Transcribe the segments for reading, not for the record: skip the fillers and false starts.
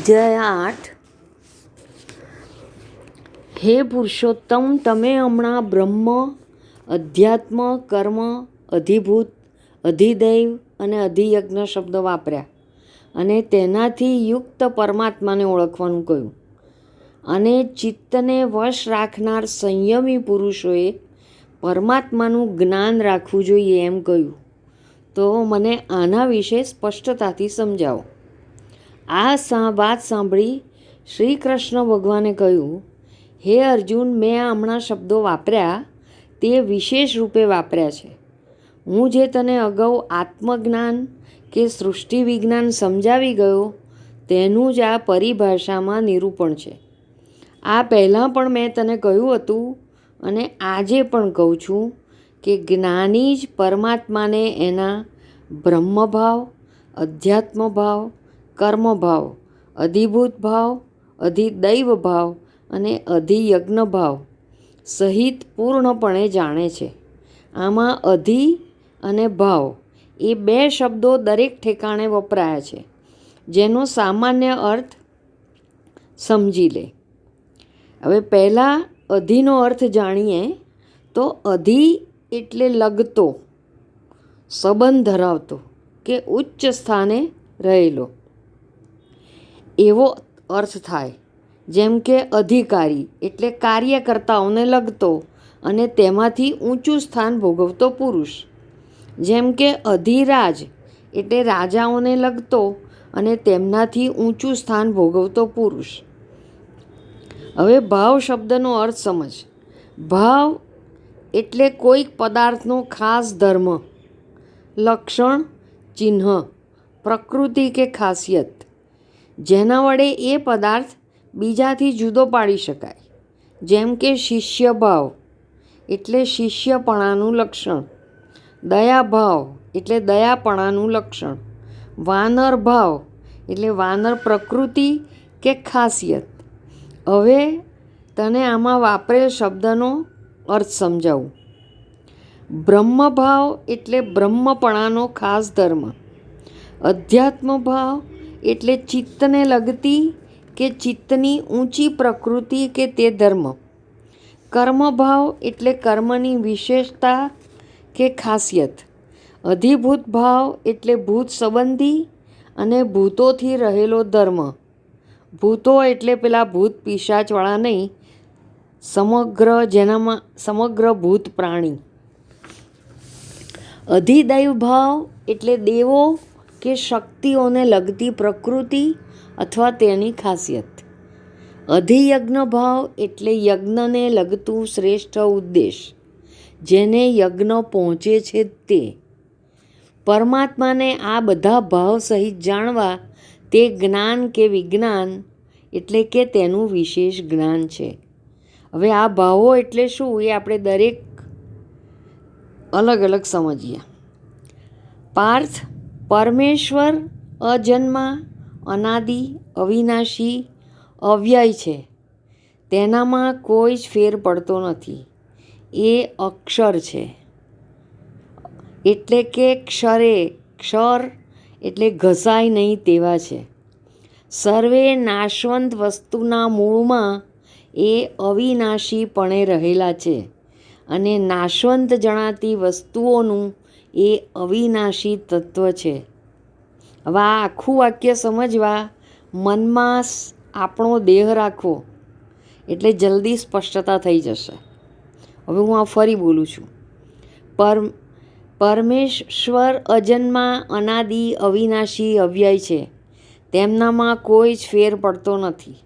અધ્યાય 8. હે પુરુષોત્તમ, તમે હમણાં બ્રહ્મ, અધ્યાત્મ, કર્મ, અધિભૂત, અધિદૈવ અને અધિયજ્ઞ શબ્દો વાપર્યા અને તેનાથી યુક્ત પરમાત્માને ઓળખવાનું કહ્યું. અને ચિત્તને વશ રાખનાર સંયમી પુરુષોએ પરમાત્માનું જ્ઞાન રાખવું જોઈએ એમ કહ્યું. તો મને આના વિશે સ્પષ્ટતાથી સમજાવો. આ વાત સાંભળી શ્રી કૃષ્ણ ભગવાને કહ્યું, હે અર્જુન, મેં હમણાં શબ્દો વાપર્યા તે વિશેષ રૂપે વાપર્યા છે. હું જે તને અગાઉ આત્મજ્ઞાન કે સૃષ્ટિ વિજ્ઞાન સમજાવી ગયો તેનું જ આ પરિભાષામાં નિરૂપણ છે. આ પહેલાં પણ મેં તને કહ્યું હતું અને આજે પણ કહું છું કે જ્ઞાની જ પરમાત્માને એના બ્રહ્મભાવ, અધ્યાત્મભાવ, કર્મભાવ, અધિભૂત ભાવ, અધિદૈવ ભાવ અને અધિયજ્ઞ ભાવ સહિત પૂર્ણપણે જાણે છે. આમાં અધિ અને ભાવ એ બે શબ્દો દરેક ઠેકાણે વપરાયા છે, જેનો સામાન્ય અર્થ સમજી લે. હવે પહેલાં અધિનો અર્થ જાણીએ તો અધિ એટલે લગતો, સંબંધ ધરાવતો કે ઉચ્ચ સ્થાને રહેલો એવો અર્થ થાય. જેમ કે અધિકારી એટલે કાર્યકર્તાઓને લગતો અને તેમાંથી ઊંચું સ્થાન ભોગવતો પુરુષ. જેમ કે અધિરાજ એટલે રાજાઓને લગતો અને તેમનાથી ઊંચું સ્થાન ભોગવતો પુરુષ. હવે ભાવ શબ્દનો અર્થ સમજ. ભાવ એટલે કોઈક પદાર્થનો ખાસ ધર્મ, લક્ષણ, ચિહ્ન, પ્રકૃતિ કે ખાસિયત, જેના વડે એ પદાર્થ બીજાથી જુદો પાડી શકાય. જેમ કે શિષ્ય ભાવ એટલે શિષ્યપણાનું લક્ષણ, દયાભાવ એટલે દયાપણાનું લક્ષણ, વાનર ભાવ એટલે વાનર પ્રકૃતિ કે ખાસિયત. હવે તને આમાં વાપરેલ શબ્દનો અર્થ સમજાવું. બ્રહ્મભાવ એટલે બ્રહ્મપણાનો ખાસ ધર્મ, અધ્યાત્મ ભાવ એટલે ચિત્તને લગતી કે ચિત્તની ઊંચી પ્રકૃતિ કે તે ધર્મ, કર્મભાવ એટલે કર્મની વિશેષતા કે ખાસિયત, અધિભૂત ભાવ એટલે ભૂત સંબંધી અને ભૂતોથી રહેલો ધર્મ. ભૂતો એટલે પેલા ભૂત પિશાચવાળા નહીં, સમગ્ર ભૂત પ્રાણી. અધિદૈવ ભાવ એટલે દેવો કે શક્તિઓને લગતી પ્રકૃતિ અથવા તેની ખાસિયત. અધિયજ્ઞ ભાવ એટલે યજ્ઞને લગતું શ્રેષ્ઠ ઉદ્દેશ, જેને યજ્ઞ પહોંચે છે તે. પરમાત્માને આ બધા ભાવ સહિત જાણવા તે જ્ઞાન કે વિજ્ઞાન એટલે કે તેનું વિશેષ જ્ઞાન છે. હવે આ ભાવો એટલે શું એ આપણે દરેક અલગ અલગ સમજીએ. પાર્થ, પરમેશ્વર અજન્મા, અનાદિ, અવિનાશી, અવ્યય છે. તેનામાં કોઈ જ ફેર પડતો નથી. એ અક્ષર છે એટલે કે ક્ષર એટલે ઘસાય નહીં તેવા છે. સર્વે નાશવંત વસ્તુના મૂળમાં એ અવિનાશીપણે રહેલા છે અને નાશવંત જણાતી વસ્તુઓનું એ અવિનાશી તત્વ છે. હવે આ આખું વાક્ય સમજવા મનમાં આપણો દેહ રાખવો એટલે જલ્દી સ્પષ્ટતા થઈ જશે. હવે હું આ ફરી બોલું છું. પરમેશ્વર અજન્મા, અનાદિ, અવિનાશી, અવ્યય છે. તેમનામાં કોઈ જ ફેર પડતો નથી.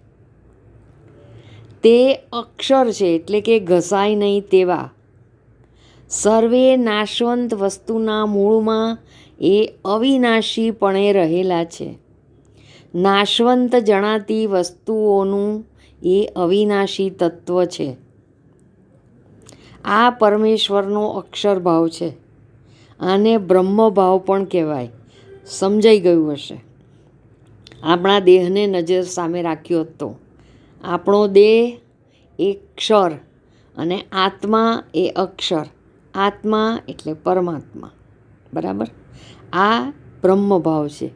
તે અક્ષર છે એટલે કે ઘસાય નહીં તેવા. સર્વે નાશવંત વસ્તુના મૂળમાં એ અવિનાશીપણે રહેલા છે. નાશવંત જણાતી વસ્તુઓનું એ અવિનાશી તત્વ છે. આ પરમેશ્વરનો અક્ષર ભાવ છે. આને બ્રહ્મભાવ પણ કહેવાય. સમજાઈ ગયું હશે. આપણા દેહને નજર સામે રાખ્યો હતો. આપણો દેહ એ ક્ષર અને આત્મા એ અક્ષર. આત્મા એટલે પરમાત્મા. બરાબર? આ બ્રહ્મભાવ છે.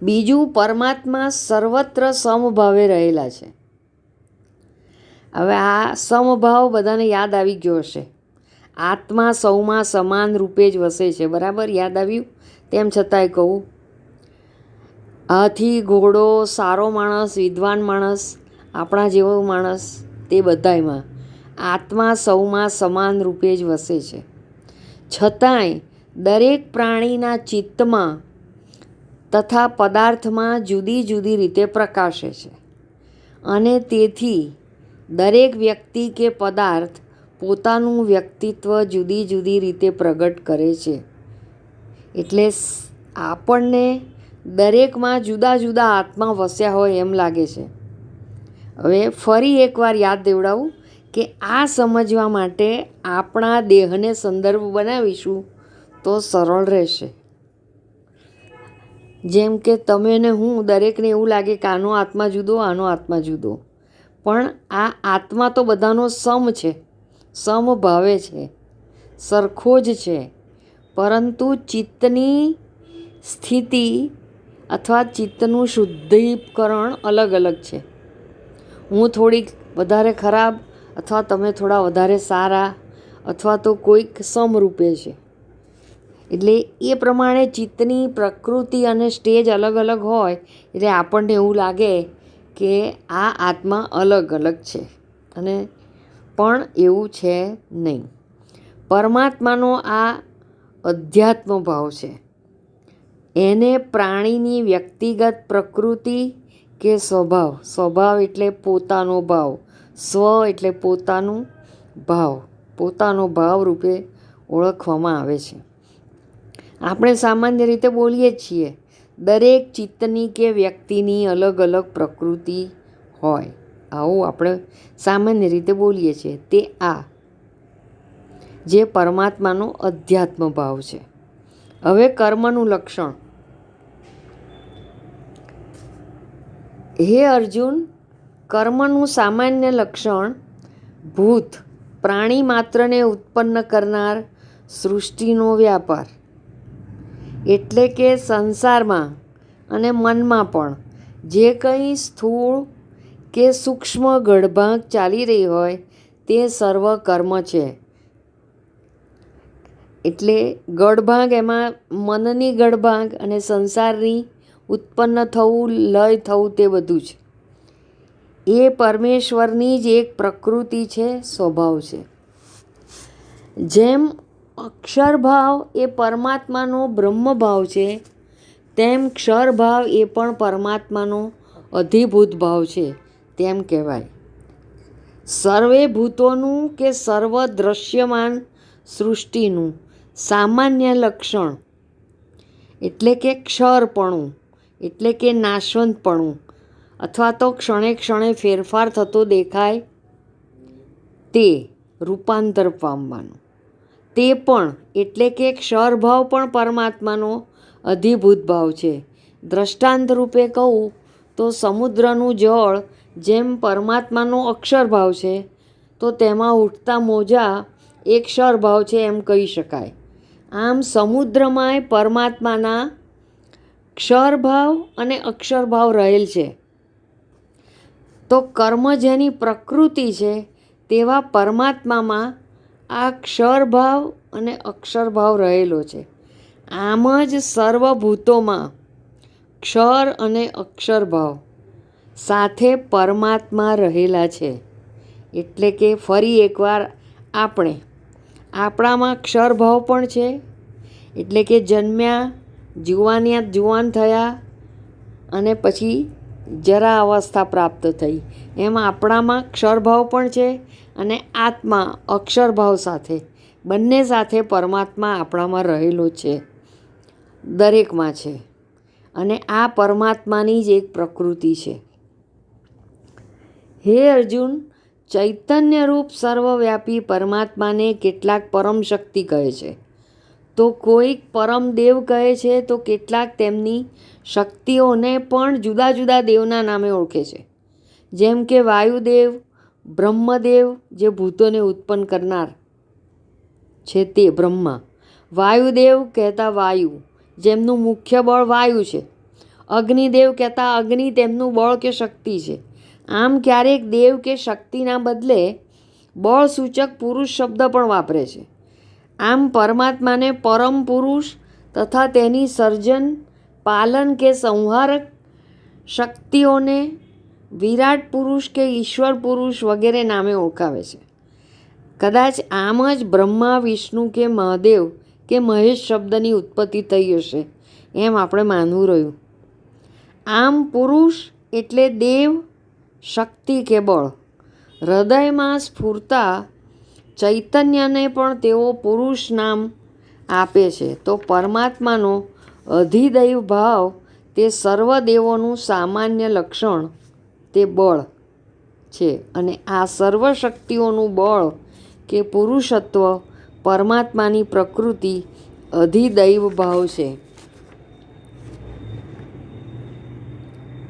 બીજું, પરમાત્મા સર્વત્ર સમભાવે રહેલા છે. હવે આ સમભાવ બધાને યાદ આવી ગયો હશે. આત્મા સૌમાં સમાન રૂપે જ વસે છે. બરાબર યાદ આવ્યું? તેમ છતાંય કહું, હાથી, ઘોડો, સારો માણસ, વિદ્વાન માણસ, આપણા જેવો માણસ, તે બધાયમાં આત્મા સૌમાં સમાન રૂપે જ વસે છે. છતાંય દરેક પ્રાણીના ચિત્તમાં તથા પદાર્થમાં જુદી જુદી રીતે પ્રકાશે છે. અને તેથી દરેક વ્યક્તિ કે પદાર્થ પોતાનું વ્યક્તિત્વ જુદી જુદી રીતે પ્રગટ કરે છે. એટલે આપણને દરેકમાં જુદા જુદા આત્મા વસ્યા હોય એમ લાગે છે. હવે ફરી એકવાર યાદ દેવડાવું કે આ સમજવા માટે આપણા દેહને સંદર્ભ બનાવીશું તો સરળ રહેશે. જેમ કે તમે ને હું, દરેકને એવું લાગે કે આનો આત્મા જુદો, આનો આત્મા જુદો, પણ આ આત્મા તો બધાનો સમ છે, સમભાવે છે, સરખો જ છે. પરંતુ ચિત્તની સ્થિતિ અથવા ચિત્તનું શુદ્ધિકરણ અલગ અલગ છે. હું થોડીક વધારે ખરાબ અથવા તમે થોડા વધારે સારા અથવા તો કોઈક સમરૂપે છે. એટલે એ પ્રમાણે ચિત્તની પ્રકૃતિ અને સ્ટેજ અલગ અલગ હોય એટલે આપણને એવું લાગે કે આ આત્મા અલગ અલગ છે, અને પણ એવું છે નહીં. પરમાત્માનો આ અધ્યાત્મ ભાવ છે. એને પ્રાણીની વ્યક્તિગત પ્રકૃતિ કે સ્વભાવ, સ્વભાવ એટલે પોતાનો ભાવ, સ્વ એટલે પોતાનું ભાવ, પોતાનો ભાવ રૂપે ઓળખવામાં આવે છે. આપણે સામાન્ય રીતે બોલીએ છીએ દરેક ચિત્તની કે વ્યક્તિની અલગ અલગ પ્રકૃતિ હોય, આવું આપણે સામાન્ય રીતે બોલીએ છીએ. તે આ જે પરમાત્માનો અધ્યાત્મ ભાવ છે. હવે કર્મનું લક્ષણ. હે અર્જુન, કર્મનું સામાન્ય લક્ષણ ભૂત, પ્રાણી માત્રને ઉત્પન્ન કરનાર સૃષ્ટિનો વ્યાપાર, એટલે કે સંસારમાં અને મનમાં પણ જે કંઈ સ્થૂળ કે સૂક્ષ્મ ગડભાગ ચાલી રહી હોય તે સર્વ કર્મ છે. એટલે ગડભાગ એમાં મનની ગડભાગ અને સંસારની ઉત્પન્ન થવું, લય થવું, તે બધું જ એ પરમેશ્વરની જ એક પ્રકૃતિ છે, સ્વભાવ છે. જેમ અક્ષરભાવ એ પરમાત્માનો બ્રહ્મભાવ છે, તેમ ક્ષરભાવ એ પણ પરમાત્માનો અધિભૂત ભાવ છે તેમ કહેવાય. સર્વે ભૂતોનું કે સર્વ દ્રશ્યમાન સૃષ્ટિનું સામાન્ય લક્ષણ એટલે કે ક્ષરપણું, એટલે કે નાશવંતપણું, અથવા તો ક્ષણે ક્ષણે ફેરફાર થતો દેખાય તે રૂપાંતર પામવાનું, તે પણ એટલે કે ક્ષરભાવ પણ પરમાત્માનો અધિભૂત ભાવ છે. દ્રષ્ટાંત રૂપે કહું તો સમુદ્રનું જળ જેમ પરમાત્માનો અક્ષરભાવ છે, તો તેમાં ઉઠતા મોજા એ ક્ષરભાવ છે એમ કહી શકાય. આમ સમુદ્રમાંય પરમાત્માના ક્ષરભાવ અને અક્ષરભાવ રહેલ છે. તો કર્મ જેની પ્રકૃતિ છે તેવા પરમાત્મામાં આ ક્ષરભાવ અને અક્ષરભાવ રહેલો છે. આમ જ સર્વભૂતોમાં ક્ષર અને અક્ષરભાવ સાથે પરમાત્મા રહેલા છે. એટલે કે ફરી એકવાર આપણામાં ક્ષરભાવ પણ છે, એટલે કે જન્મ્યા, જુવાન થયા અને પછી જરા અવસ્થા પ્રાપ્ત થઈ, એમ આપણામાં ક્ષરભાવ પણ છે, અને આત્મા અક્ષરભાવ સાથે બંને સાથે પરમાત્મા આપણામાં રહેલો છે, દરેકમાં છે. અને આ પરમાત્માની જ એક પ્રકૃતિ છે. હે અર્જુન, ચૈતન્યરૂપ સર્વવ્યાપી પરમાત્માને કેટલાક પરમ શક્તિ કહે છે, તો કોઈક પરમદેવ કહે છે, તો કેટલાક તેમની શક્તિઓને પણ જુદા જુદા દેવના નામે ઓળખે છે. જેમ કે વાયુદેવ, બ્રહ્મદેવ જે ભૂતોને ઉત્પન્ન કરનાર છે તે બ્રહ્મા, વાયુદેવ કહેતા વાયુ જેમનું મુખ્ય બળ વાયુ છે, અગ્નિદેવ કહેતા અગ્નિ તેમનું બળ કે શક્તિ છે. આમ ક્યારેક દેવ કે શક્તિના બદલે બળ સૂચક પુરુષ શબ્દ પણ વાપરે છે. આમ પરમાત્માને પરમ પુરુષ તથા તેની સર્જન, પાલન કે સંહારક શક્તિઓને વિરાટ પુરુષ કે ઈશ્વર પુરુષ વગેરે નામે ઓળખાવે છે. કદાચ આમ જ બ્રહ્મા, વિષ્ણુ કે મહાદેવ કે મહેશ શબ્દની ઉત્પત્તિ થઈ હશે એમ આપણે માનવું રહ્યું. આમ પુરુષ એટલે દેવ, શક્તિ કે બળ. હૃદયમાં સ્ફૂરતા ચૈતન્યને પણ તેઓ પુરુષ નામ આપે છે. તો પરમાત્માનો અધિદૈવ ભાવ તે સર્વ દેવોનું સામાન્ય લક્ષણ તે બળ છે. અને આ સર્વ શક્તિઓનું બળ કે પુરુષત્વ પરમાત્માની પ્રકૃતિ અધિદૈવ ભાવ છે.